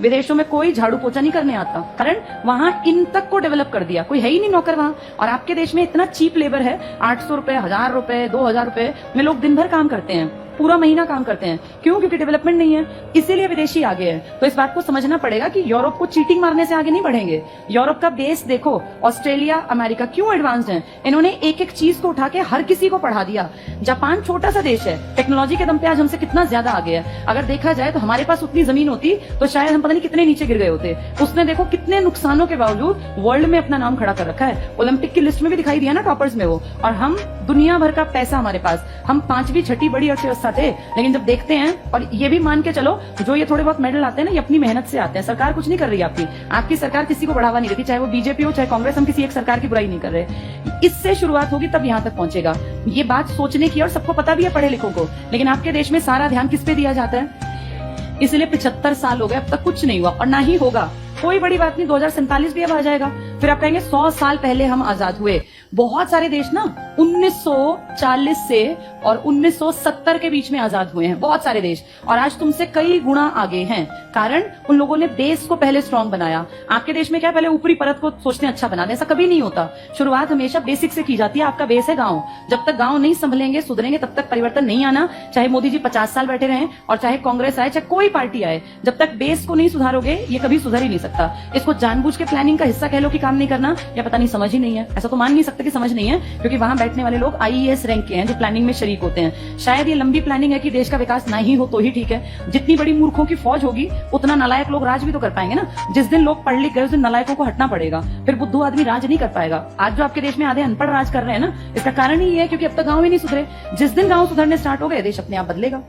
विदेशों में कोई झाड़ू पोछा नहीं करने आता, कारण वहां इन तक को डेवलप कर दिया, कोई है ही नहीं नौकर वहां। और आपके देश में इतना चीप लेबर है, 800 रुपए, 1000 रुपए, 2000 रुपए में लोग दिन भर काम करते हैं, पूरा महीना काम करते हैं। क्यों? क्योंकि डेवलपमेंट नहीं है, इसीलिए विदेशी आगे है। तो इस बात को समझना पड़ेगा कि यूरोप को चीटिंग मारने से आगे नहीं बढ़ेंगे। यूरोप का बेस देखो, ऑस्ट्रेलिया, अमेरिका क्यों एडवांस्ड है, इन्होंने एक एक चीज को उठा के हर किसी को पढ़ा दिया। जापान छोटा सा देश है, टेक्नोलॉजी के दम पे आज हमसे कितना ज्यादा आगे है। अगर देखा जाए तो हमारे पास उतनी जमीन होती तो शायद हम पता नहीं कितने नीचे गिर गए होते। उसने देखो कितने नुकसानों के बावजूद वर्ल्ड में अपना नाम खड़ा कर रखा है, ओलंपिक की लिस्ट में भी दिखाई दिया ना टॉपर्स में वो। और हम दुनिया भर का पैसा हमारे पास, हम 5वीं 6ठी बड़ी अर्थव्यवस्था थे, लेकिन जब देखते हैं, और ये भी मान के चलो जो ये थोड़े बहुत मेडल आते हैं ना, ये अपनी मेहनत से आते हैं। सरकार कुछ नहीं कर रही आपकी सरकार किसी को बढ़ावा नहीं देती, चाहे वो बीजेपी हो चाहे कांग्रेस, हम किसी एक सरकार की बुराई नहीं कर रहे। इससे शुरुआत होगी तब यहां तक पहुंचेगा। ये बात सोचने की, और सबको पता भी है पढ़े लिखों को, लेकिन आपके देश में सारा ध्यान किस पे दिया जाता है। इसलिए 75 साल हो गए, अब तक कुछ नहीं हुआ और ना ही होगा। कोई बड़ी बात नहीं, 2047 भी अब आ जाएगा, फिर आप कहेंगे 100 साल पहले हम आजाद हुए। बहुत सारे देश ना 1940 से और 1970 के बीच में आजाद हुए हैं, बहुत सारे देश, और आज तुमसे कई गुना आगे हैं, कारण उन लोगों ने बेस को पहले स्ट्रांग बनाया। आपके देश में क्या पहले ऊपरी परत को सोचते हैं अच्छा बना दे, ऐसा कभी नहीं होता। शुरुआत हमेशा बेसिक से की जाती है। आपका बेस है गांव, जब तक गांव नहीं संभलेंगे, सुधरेंगे, तब तक परिवर्तन नहीं आना। चाहे मोदी जी 50 साल बैठे रहें और चाहे कांग्रेस आए, चाहे कोई पार्टी आए, जब तक बेस को नहीं सुधारोगे ये कभी सुधर ही नहीं सकता। इसको जानबूझ के प्लानिंग का हिस्सा कह लो कि काम नहीं करना, या पता नहीं समझ ही नहीं है। ऐसा तो मान नहीं सकते कि समझ नहीं है, क्योंकि वहां बैठने वाले लोग आईएएस रैंक के हैं जो प्लानिंग में शरीक होते हैं। शायद ये लंबी प्लानिंग है कि देश का विकास ना ही हो तो ही ठीक है। जितनी बड़ी मूर्खों की फौज होगी उतना नालायक लोग राज भी तो कर पाएंगे ना। जिस दिन लोग पढ़ लिख गए उस दिन नालायकों को हटना पड़ेगा, फिर बुद्धू आदमी राज नहीं कर पाएगा। आज जो आपके देश में आधे अनपढ़ राज कर रहे हैं ना, इसका कारण ही है क्योंकि अब तक गांव ही नहीं सुधरे। जिस दिन गांव सुधरने स्टार्ट हो गए, देश अपने आप बदलेगा।